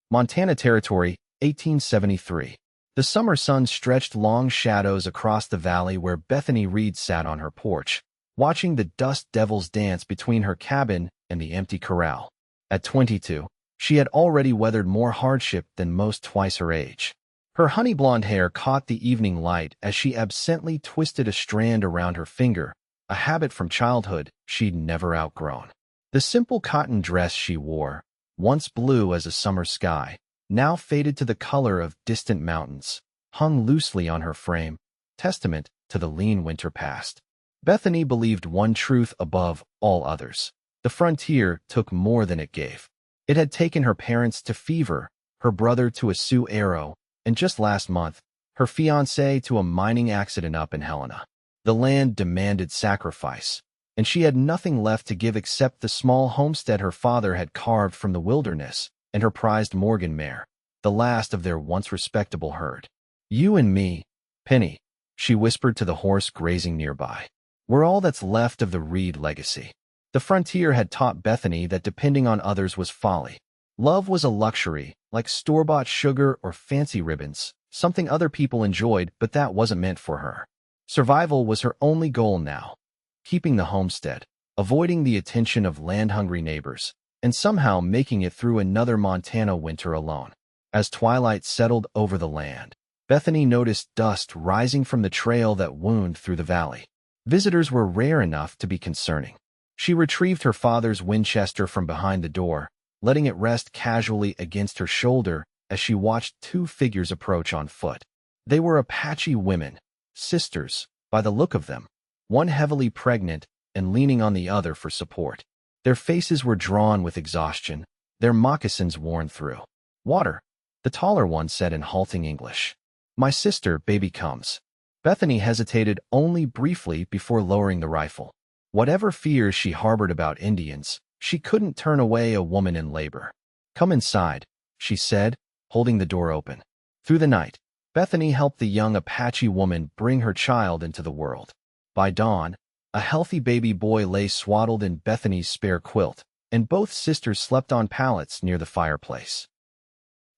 Montana Territory, 1873. The summer sun stretched long shadows across the valley where Bethany Reed sat on her porch, watching the dust devils dance between her cabin and the empty corral. At 22, she had already weathered more hardship than most twice her age. Her honey blonde hair caught the evening light as she absently twisted a strand around her finger, a habit from childhood she'd never outgrown. The simple cotton dress she wore, once blue as a summer sky, now faded to the color of distant mountains, hung loosely on her frame, testament to the lean winter past. Bethany believed one truth above all others. The frontier took more than it gave. It had taken her parents to fever, her brother to a Sioux arrow, and just last month, her fiancé to a mining accident up in Helena. The land demanded sacrifice, and she had nothing left to give except the small homestead her father had carved from the wilderness and her prized Morgan mare, the last of their once respectable herd. "You and me, Penny," she whispered to the horse grazing nearby. "We're all that's left of the Reed legacy." The frontier had taught Bethany that depending on others was folly. Love was a luxury, like store-bought sugar or fancy ribbons, something other people enjoyed, but that wasn't meant for her. Survival was her only goal now. Keeping the homestead, avoiding the attention of land-hungry neighbors, and somehow making it through another Montana winter alone. As twilight settled over the land, Bethany noticed dust rising from the trail that wound through the valley. Visitors were rare enough to be concerning. She retrieved her father's Winchester from behind the door, letting it rest casually against her shoulder as she watched two figures approach on foot. They were Apache women, sisters, by the look of them, one heavily pregnant and leaning on the other for support. Their faces were drawn with exhaustion, their moccasins worn through. "Water," the taller one said in halting English. "My sister, baby comes." Bethany hesitated only briefly before lowering the rifle. Whatever fears she harbored about Indians, she couldn't turn away a woman in labor. "Come inside," she said, holding the door open. Through the night, Bethany helped the young Apache woman bring her child into the world. By dawn, a healthy baby boy lay swaddled in Bethany's spare quilt, and both sisters slept on pallets near the fireplace.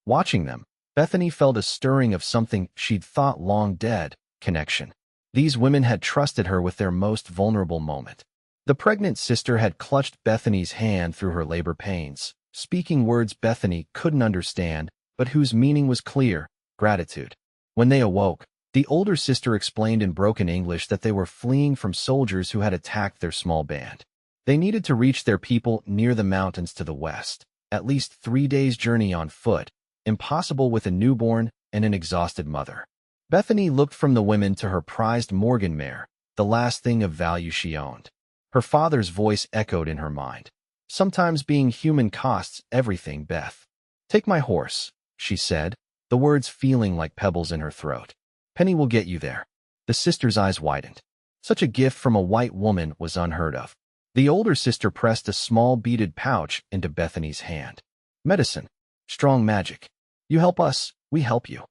Watching them, Bethany felt a stirring of something she'd thought long dead: connection. These women had trusted her with their most vulnerable moment. The pregnant sister had clutched Bethany's hand through her labor pains, speaking words Bethany couldn't understand, but whose meaning was clear: gratitude. When they awoke, the older sister explained in broken English that they were fleeing from soldiers who had attacked their small band. They needed to reach their people near the mountains to the west, at least 3 days' journey on foot, impossible with a newborn and an exhausted mother. Bethany looked from the women to her prized Morgan mare, the last thing of value she owned. Her father's voice echoed in her mind. "Sometimes being human costs everything, Beth." "Take my horse," she said, the words feeling like pebbles in her throat. "Penny will get you there." The sister's eyes widened. Such a gift from a white woman was unheard of. The older sister pressed a small beaded pouch into Bethany's hand. "Medicine. Strong magic. You help us, we help you."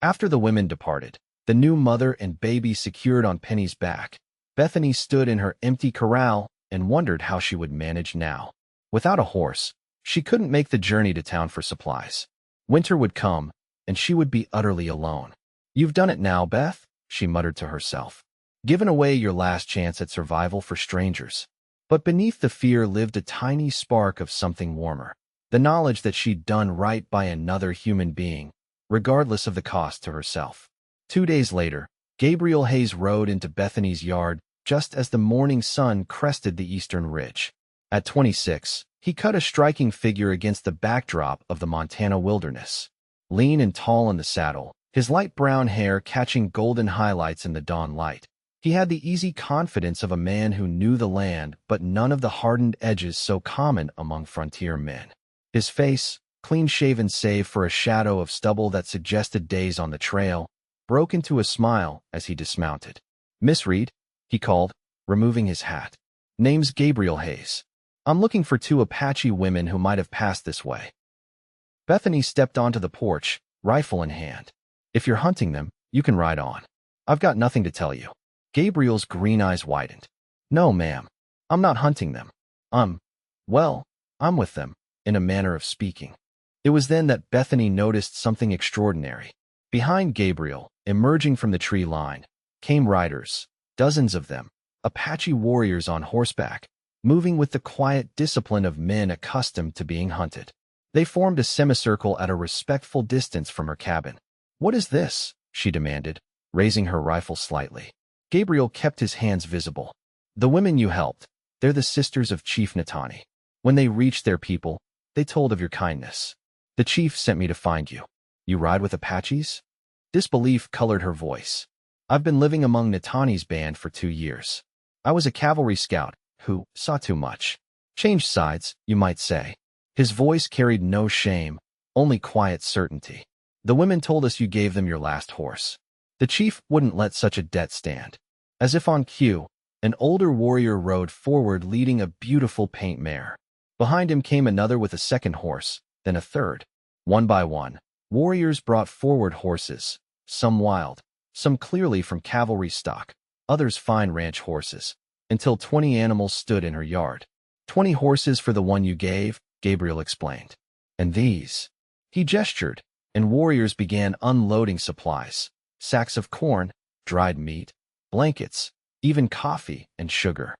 After the women departed, the new mother and baby secured on Penny's back, Bethany stood in her empty corral and wondered how she would manage now. Without a horse, she couldn't make the journey to town for supplies. Winter would come, and she would be utterly alone. "You've done it now, Beth," she muttered to herself. "Given away your last chance at survival for strangers." But beneath the fear lived a tiny spark of something warmer. The knowledge that she'd done right by another human being, regardless of the cost to herself. 2 days later, Gabriel Hayes rode into Bethany's yard just as the morning sun crested the eastern ridge. At 26, he cut a striking figure against the backdrop of the Montana wilderness. Lean and tall in the saddle, his light brown hair catching golden highlights in the dawn light. He had the easy confidence of a man who knew the land, but none of the hardened edges so common among frontier men. His face, clean-shaven save for a shadow of stubble that suggested days on the trail, broke into a smile as he dismounted. "Miss Reed," he called, removing his hat. "Name's Gabriel Hayes. I'm looking for 2 Apache women who might have passed this way." Bethany stepped onto the porch, rifle in hand. "If you're hunting them, you can ride on. I've got nothing to tell you." Gabriel's green eyes widened. "No, ma'am. I'm not hunting them. I'm with them, in a manner of speaking." It was then that Bethany noticed something extraordinary. Behind Gabriel, emerging from the tree line, came riders, dozens of them, Apache warriors on horseback, moving with the quiet discipline of men accustomed to being hunted. They formed a semicircle at a respectful distance from her cabin. "What is this?" she demanded, raising her rifle slightly. Gabriel kept his hands visible. "The women you helped, they're the sisters of Chief Natani. When they reached their people, they told of your kindness. The chief sent me to find you. You ride with Apaches?" Disbelief colored her voice. "I've been living among Natani's band for 2 years. I was a cavalry scout who saw too much. Changed sides, you might say." His voice carried no shame, only quiet certainty. "The women told us you gave them your last horse. The chief wouldn't let such a debt stand." As if on cue, an older warrior rode forward leading a beautiful paint mare. Behind him came another with a second horse, then a third. One by one, warriors brought forward horses, some wild, some clearly from cavalry stock, others fine ranch horses, until 20 animals stood in her yard. 20 horses for the one you gave, Gabriel explained. "And these?" He gestured, and warriors began unloading supplies, sacks of corn, dried meat, blankets, even coffee and sugar.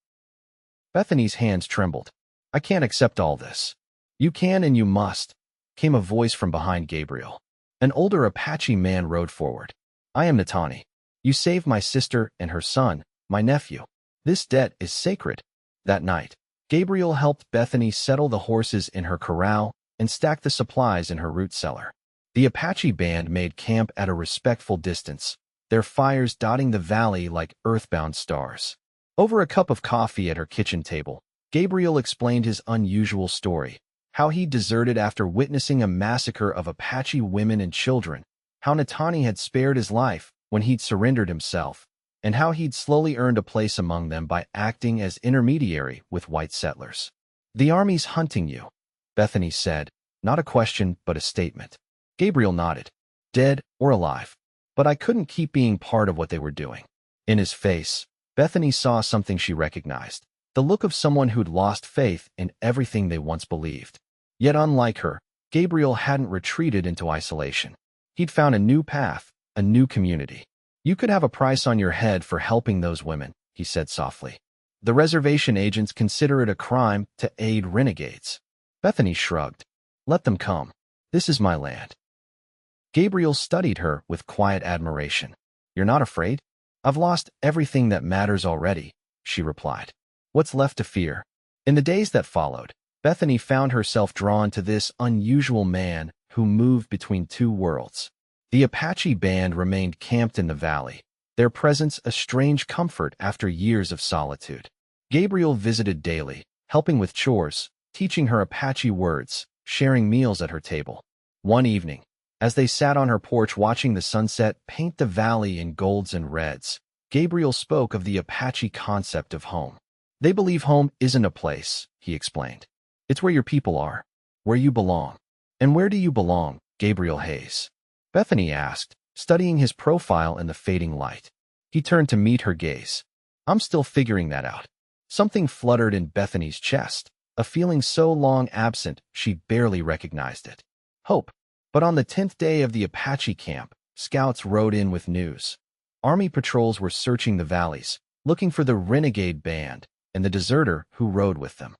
Bethany's hands trembled. "I can't accept all this." "You can and you must," came a voice from behind Gabriel. An older Apache man rode forward. "I am Natani. You saved my sister and her son, my nephew. This debt is sacred." That night, Gabriel helped Bethany settle the horses in her corral and stack the supplies in her root cellar. The Apache band made camp at a respectful distance, their fires dotting the valley like earthbound stars. Over a cup of coffee at her kitchen table, Gabriel explained his unusual story, how he deserted after witnessing a massacre of Apache women and children, how Natani had spared his life when he'd surrendered himself, and how he'd slowly earned a place among them by acting as intermediary with white settlers. "The army's hunting you," Bethany said, not a question but a statement. Gabriel nodded. "Dead or alive. But I couldn't keep being part of what they were doing." In his face, Bethany saw something she recognized, the look of someone who'd lost faith in everything they once believed. Yet unlike her, Gabriel hadn't retreated into isolation. He'd found a new path, a new community. "You could have a price on your head for helping those women," he said softly. "The reservation agents consider it a crime to aid renegades." Bethany shrugged. "Let them come. This is my land." Gabriel studied her with quiet admiration. "You're not afraid?" "I've lost everything that matters already," she replied. "What's left to fear?" In the days that followed, Bethany found herself drawn to this unusual man who moved between two worlds. The Apache band remained camped in the valley, their presence a strange comfort after years of solitude. Gabriel visited daily, helping with chores, teaching her Apache words, sharing meals at her table. One evening, as they sat on her porch watching the sunset paint the valley in golds and reds, Gabriel spoke of the Apache concept of home. "They believe home isn't a place," he explained. "It's where your people are, where you belong." "And where do you belong, Gabriel Hayes?" Bethany asked, studying his profile in the fading light. He turned to meet her gaze. "I'm still figuring that out." Something fluttered in Bethany's chest, a feeling so long absent she barely recognized it. Hope. But on the 10th day of the Apache camp, scouts rode in with news. Army patrols were searching the valleys, looking for the renegade band and the deserter who rode with them.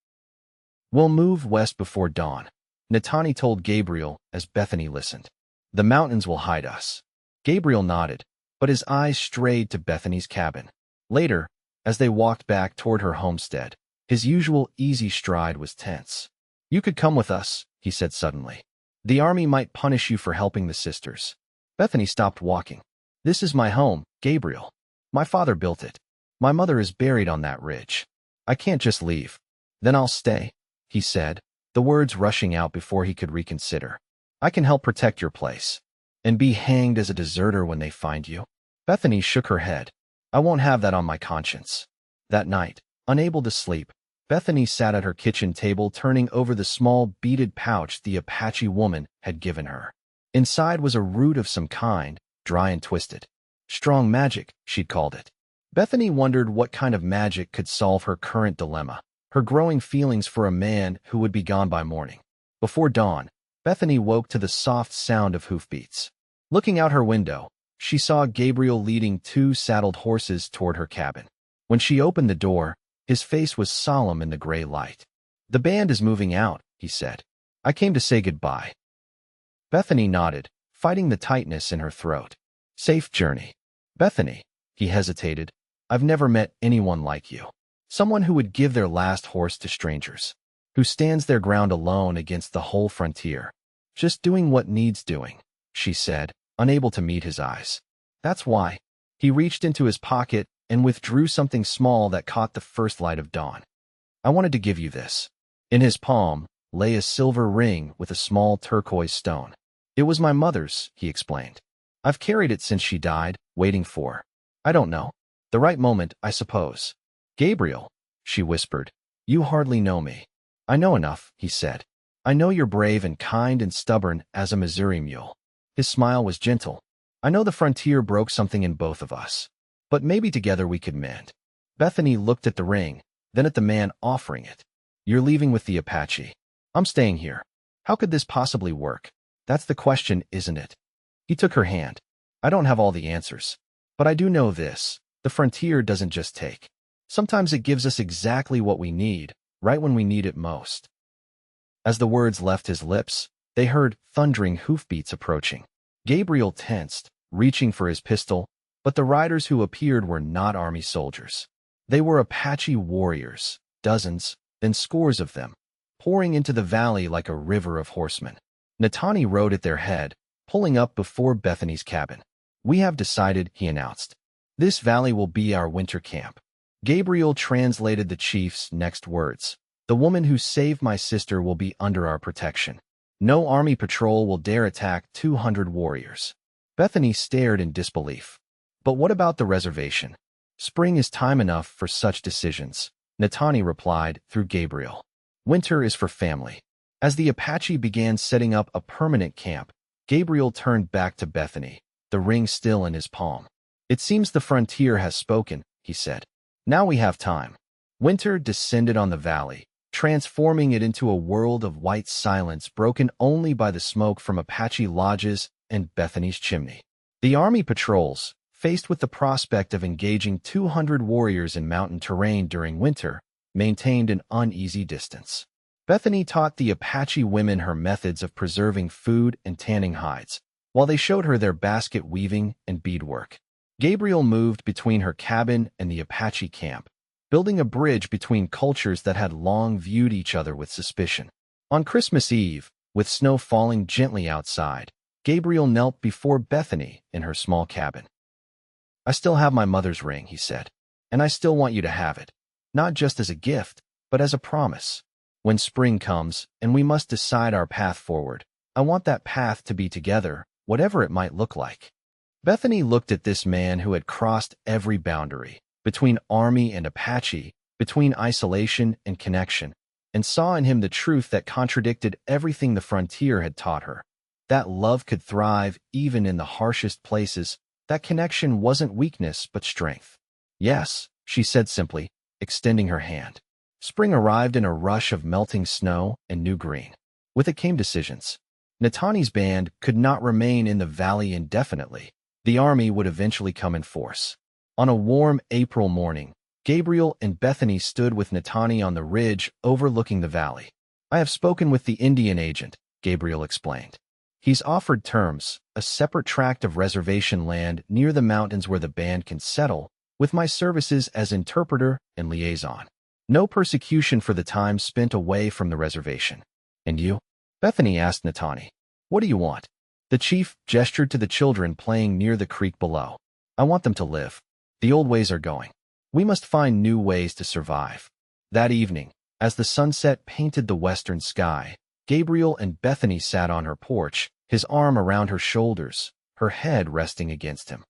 "We'll move west before dawn," Natani told Gabriel as Bethany listened. "The mountains will hide us." Gabriel nodded, but his eyes strayed to Bethany's cabin. Later, as they walked back toward her homestead, his usual easy stride was tense. "You could come with us," he said suddenly. "The army might punish you for helping the sisters." Bethany stopped walking. "This is my home, Gabriel. My father built it. My mother is buried on that ridge. I can't just leave." "Then I'll stay," he said, the words rushing out before he could reconsider. "I can help protect your place." "And be hanged as a deserter when they find you?" Bethany shook her head. "I won't have that on my conscience." That night, unable to sleep, Bethany sat at her kitchen table turning over the small beaded pouch the Apache woman had given her. Inside was a root of some kind, dry and twisted. Strong magic, she'd called it. Bethany wondered what kind of magic could solve her current dilemma, her growing feelings for a man who would be gone by morning. Before dawn, Bethany woke to the soft sound of hoofbeats. Looking out her window, she saw Gabriel leading 2 saddled horses toward her cabin. When she opened the door, his face was solemn in the gray light. "The band is moving out," he said. "I came to say goodbye." Bethany nodded, fighting the tightness in her throat. "Safe journey." "Bethany," he hesitated, "I've never met anyone like you. Someone who would give their last horse to strangers, who stands their ground alone against the whole frontier. Just doing what needs doing," she said, unable to meet his eyes. "That's why." He reached into his pocket and withdrew something small that caught the first light of dawn. "I wanted to give you this." In his palm lay a silver ring with a small turquoise stone. "It was my mother's," he explained. "I've carried it since she died, waiting for, I don't know, the right moment, I suppose." "Gabriel," she whispered, "you hardly know me." "I know enough," he said. "I know you're brave and kind and stubborn as a Missouri mule." His smile was gentle. "I know the frontier broke something in both of us, but maybe together we could mend." Bethany looked at the ring, then at the man offering it. "You're leaving with the Apache. I'm staying here. How could this possibly work? That's the question, isn't it?" He took her hand. "I don't have all the answers, but I do know this. The frontier doesn't just take. Sometimes it gives us exactly what we need, right when we need it most." As the words left his lips, they heard thundering hoofbeats approaching. Gabriel tensed, reaching for his pistol, but the riders who appeared were not army soldiers. They were Apache warriors, dozens, then scores of them, pouring into the valley like a river of horsemen. Natani rode at their head, pulling up before Bethany's cabin. "We have decided," he announced. "This valley will be our winter camp." Gabriel translated the chief's next words. "The woman who saved my sister will be under our protection. No army patrol will dare attack 200 warriors." Bethany stared in disbelief. "But what about the reservation?" "Spring is time enough for such decisions," Natani replied through Gabriel. "Winter is for family." As the Apache began setting up a permanent camp, Gabriel turned back to Bethany, the ring still in his palm. "It seems the frontier has spoken," he said. "Now we have time." Winter descended on the valley, transforming it into a world of white silence broken only by the smoke from Apache lodges and Bethany's chimney. The army patrols, faced with the prospect of engaging 200 warriors in mountain terrain during winter, maintained an uneasy distance. Bethany taught the Apache women her methods of preserving food and tanning hides, while they showed her their basket weaving and beadwork. Gabriel moved between her cabin and the Apache camp, building a bridge between cultures that had long viewed each other with suspicion. On Christmas Eve, with snow falling gently outside, Gabriel knelt before Bethany in her small cabin. "I still have my mother's ring," he said, "and I still want you to have it, not just as a gift, but as a promise. When spring comes and we must decide our path forward, I want that path to be together, whatever it might look like." Bethany looked at this man who had crossed every boundary, between army and Apache, between isolation and connection, and saw in him the truth that contradicted everything the frontier had taught her. That love could thrive even in the harshest places, that connection wasn't weakness but strength. "Yes," she said simply, extending her hand. Spring arrived in a rush of melting snow and new green. With it came decisions. Natani's band could not remain in the valley indefinitely. The army would eventually come in force. On a warm April morning, Gabriel and Bethany stood with Natani on the ridge overlooking the valley. "I have spoken with the Indian agent," Gabriel explained. "He's offered terms, a separate tract of reservation land near the mountains where the band can settle, with my services as interpreter and liaison. No persecution for the time spent away from the reservation." "And you?" Bethany asked Natani. "What do you want?" The chief gestured to the children playing near the creek below. "I want them to live. The old ways are going. We must find new ways to survive." That evening, as the sunset painted the western sky, Gabriel and Bethany sat on her porch, his arm around her shoulders, her head resting against him.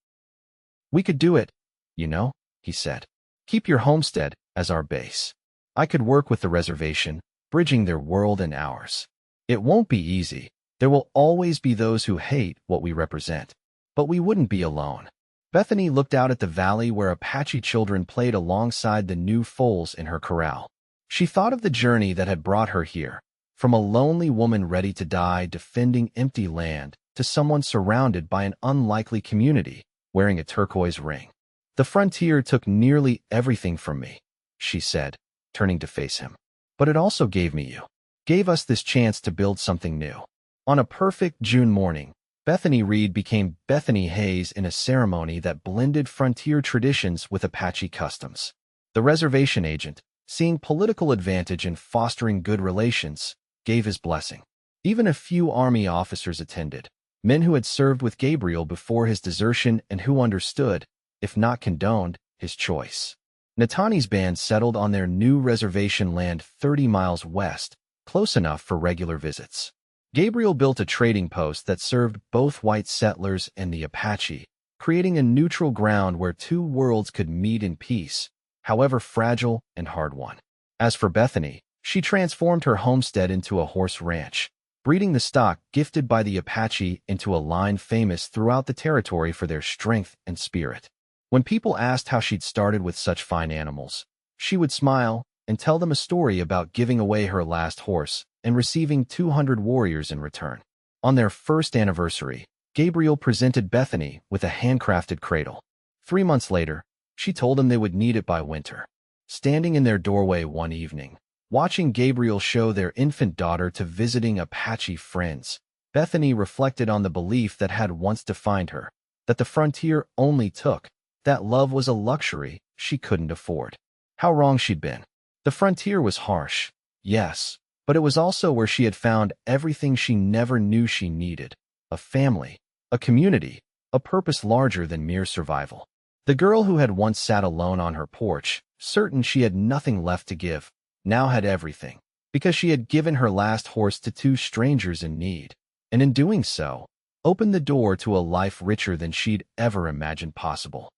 "We could do it, you know," he said. "Keep your homestead as our base. I could work with the reservation, bridging their world and ours. It won't be easy. There will always be those who hate what we represent. But we wouldn't be alone." Bethany looked out at the valley where Apache children played alongside the new foals in her corral. She thought of the journey that had brought her here, From a lonely woman ready to die defending empty land to someone surrounded by an unlikely community wearing a turquoise ring. The frontier took nearly everything from me, she said, turning to face him. But it also gave me you. Gave us this chance to build something new. On a perfect June morning, Bethany Reed became Bethany Hayes in a ceremony that blended frontier traditions with Apache customs. The reservation agent, seeing political advantage in fostering good relations, gave his blessing. Even a few Army officers attended, men who had served with Gabriel before his desertion and who understood, if not condoned, his choice. Natani's band settled on their new reservation land 30 miles west, close enough for regular visits. Gabriel built a trading post that served both white settlers and the Apache, creating a neutral ground where two worlds could meet in peace, however fragile and hard-won. As for Bethany, she transformed her homestead into a horse ranch, breeding the stock gifted by the Apache into a line famous throughout the territory for their strength and spirit. When people asked how she'd started with such fine animals, she would smile and tell them a story about giving away her last horse and receiving 200 warriors in return. On their first anniversary, Gabriel presented Bethany with a handcrafted cradle. 3 months later, she told them they would need it by winter. Standing in their doorway one evening, watching Gabriel show their infant daughter to visiting Apache friends, Bethany reflected on the belief that had once defined her, that the frontier only took, that love was a luxury she couldn't afford. How wrong she'd been. The frontier was harsh, yes, but it was also where she had found everything she never knew she needed: a family, a community, a purpose larger than mere survival. The girl who had once sat alone on her porch, certain she had nothing left to give, now had everything, because she had given her last horse to two strangers in need, and in doing so, opened the door to a life richer than she'd ever imagined possible.